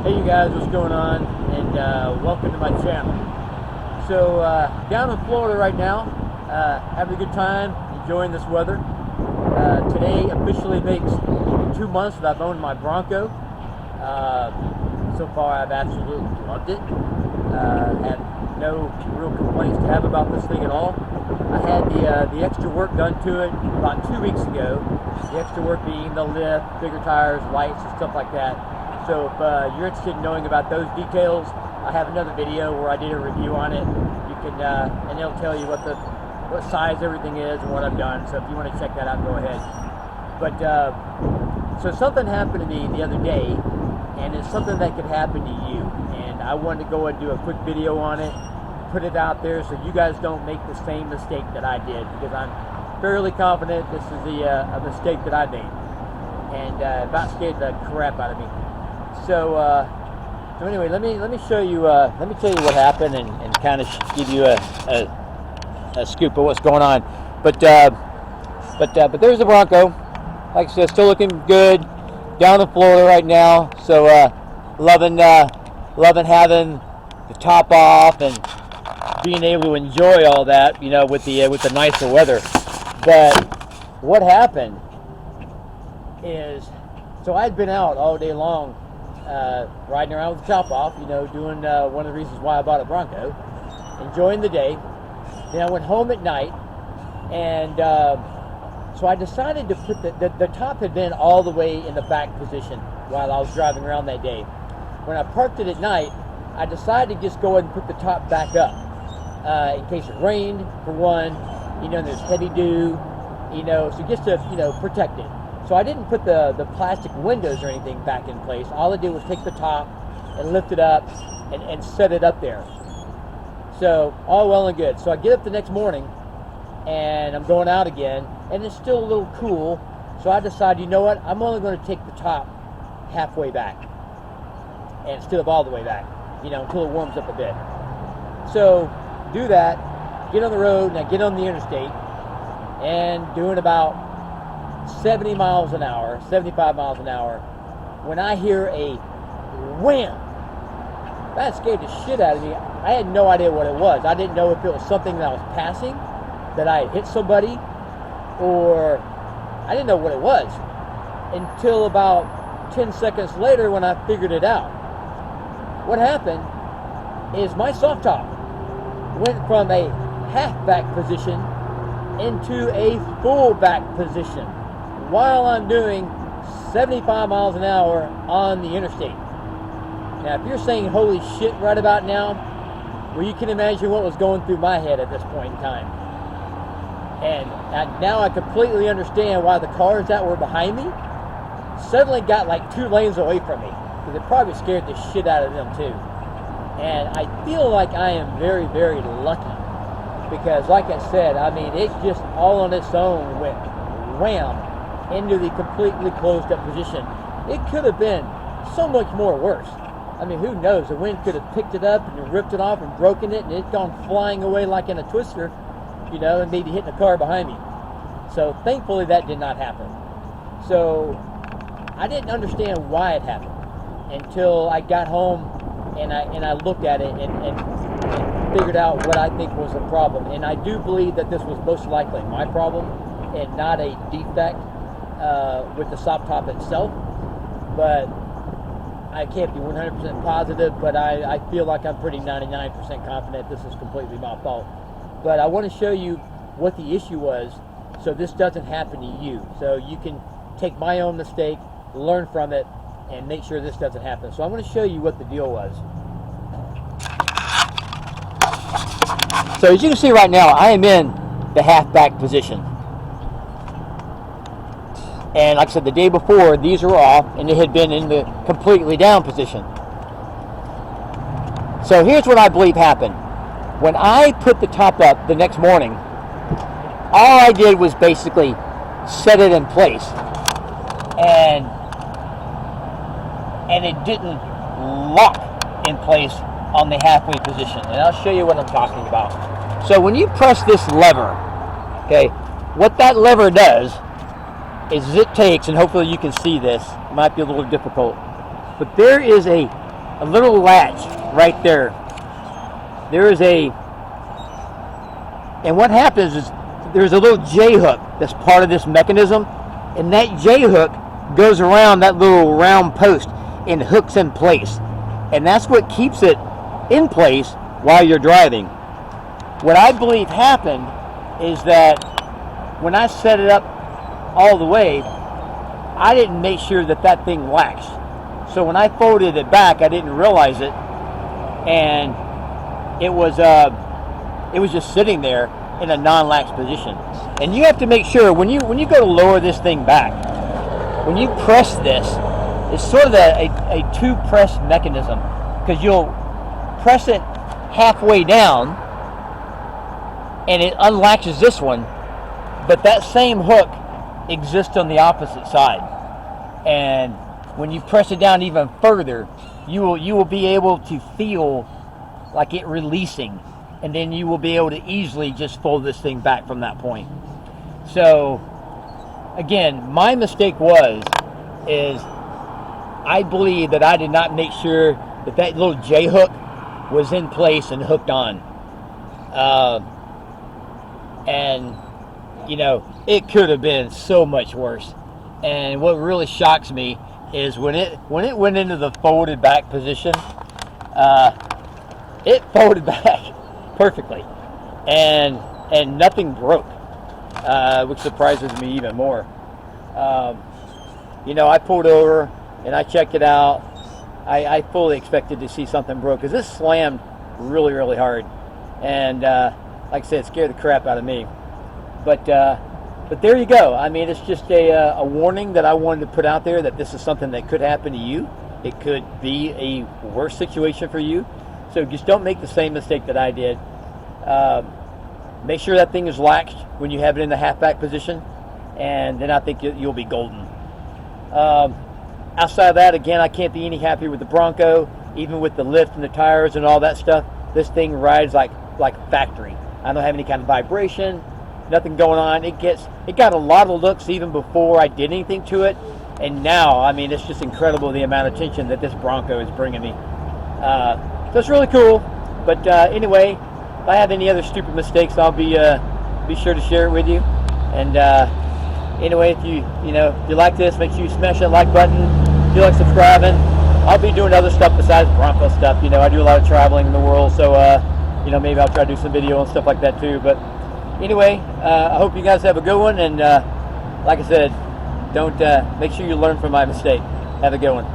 Hey you guys, what's going on? And welcome to my channel. So down in Florida right now, having a good time, enjoying this weather. Today officially makes 2 months that I've owned my Bronco. So far I've absolutely loved it. Had no real complaints to have about this thing at all. I had the extra work done to it about 2 weeks ago. The extra work being the lift, bigger tires, lights, and stuff like that. So if you're interested in knowing about those details, I have another video where I did a review on it. You can, and it'll tell you what size everything is and what I've done. So if you want to check that out, go ahead. But so something happened to me the other day, and it's something that could happen to you. And I wanted to go and do a quick video on it, put it out there so you guys don't make the same mistake that I did, because I'm fairly confident this is a mistake that I made, and about scared the crap out of me. So anyway, let me show you. Let me tell you what happened and kind of give you a scoop of what's going on. But there's the Bronco. Like I said, still looking good down in Florida right now. So loving having the top off and being able to enjoy all that, you know, with the nicer weather. But what happened is, so I'd been out all day long. Riding around with the top off, you know, doing one of the reasons why I bought a Bronco, enjoying the day. Then I went home at night, and so I decided to put the top had been all the way in the back position while I was driving around that day. When I parked it at night, I decided to just go ahead and put the top back up in case it rained, for one. You know, there's heavy dew, you know, so just to, you know, protect it. So I didn't put the plastic windows or anything back in place. All I did was take the top and lift it up and set it up there. So all well and good. So I get up the next morning and I'm going out again, and it's still a little cool. So I decided, you know what, I'm only going to take the top halfway back, and instead of all the way back, you know, until it warms up a bit. So do that, get on the road, and I get on the interstate, and doing about 70 miles an hour, 75 miles an hour, when I hear a wham. That scared the shit out of me. I had no idea what it was. I didn't know if it was something that I was passing, that I had hit somebody, or I didn't know what it was until about 10 seconds later when I figured it out. What happened is my soft top went from a half back position into a full back position while I'm doing 75 miles an hour on the interstate. Now, if you're saying holy shit right about now, well, you can imagine what was going through my head at this point in time. And now I completely understand why the cars that were behind me suddenly got like 2 lanes away from me, because it probably scared the shit out of them too. And I feel like I am very, very lucky, because like I said, I mean, it just all on its own went wham into the completely closed up position. It could have been so much more worse. I mean, who knows? The wind could have picked it up and ripped it off and broken it, and it's gone flying away like in a twister, you know, and maybe hitting a car behind me. So thankfully that did not happen. So I didn't understand why it happened until I got home and I looked at it and figured out what I think was the problem. And I do believe that this was most likely my problem and not a defect with the soft top itself, but I can't be 100% positive, but I feel like I'm pretty 99% confident this is completely my fault. But I want to show you what the issue was so this doesn't happen to you, so you can take my own mistake, learn from it, and make sure this doesn't happen. So I'm going to show you what the deal was. So as you can see right now, I am in the half back position. And like I said, the day before, these are off, and it had been in the completely down position. So here's what I believe happened. When I put the top up the next morning, all I did was basically set it in place. And it didn't lock in place on the halfway position. And I'll show you what I'm talking about. So when you press this lever, okay, what that lever does is it takes, and hopefully you can see this, it might be a little difficult, but there is a a little latch right there. There is a, and what happens is there's a little J hook that's part of this mechanism, and that J hook goes around that little round post and hooks in place, and that's what keeps it in place while you're driving. What I believe happened is that when I set it up all the way, I didn't make sure that that thing latched. So when I folded it back, I didn't realize it, and it was just sitting there in a non-lax position. And you have to make sure when you go to lower this thing back, when you press this, it's sort of a two-press mechanism, because you'll press it halfway down and it unlatches this one, but that same hook exists on the opposite side. And when you press it down even further, you will be able to feel like it releasing, and then you will be able to easily just fold this thing back from that point. So again, my mistake is I believe that I did not make sure that that little J hook was in place and hooked on, and you know, it could have been so much worse. And what really shocks me is when it went into the folded back position, it folded back perfectly, and nothing broke, which surprises me even more. You know, I pulled over and I checked it out. I fully expected to see something broke, because this slammed really, really hard, and like I said, it scared the crap out of me. But there you go. I mean, it's just a warning that I wanted to put out there, that this is something that could happen to you. It could be a worse situation for you. So just don't make the same mistake that I did. Make sure that thing is latched when you have it in the halfback position, and then I think you'll be golden. Outside of that, again, I can't be any happier with the Bronco, even with the lift and the tires and all that stuff. This thing rides like factory. I don't have any kind of vibration, nothing going on. It got a lot of looks even before I did anything to it, and now, I mean, it's just incredible the amount of attention that this Bronco is bringing me. So it's really cool. But anyway, if I have any other stupid mistakes, I'll be sure to share it with you. And anyway, if you like this, make sure you smash that like button. If you like subscribing, I'll be doing other stuff besides Bronco stuff. You know, I do a lot of traveling in the world, so you know, maybe I'll try to do some video and stuff like that too. But anyway, I hope you guys have a good one, and like I said, don't make sure you learn from my mistake. Have a good one.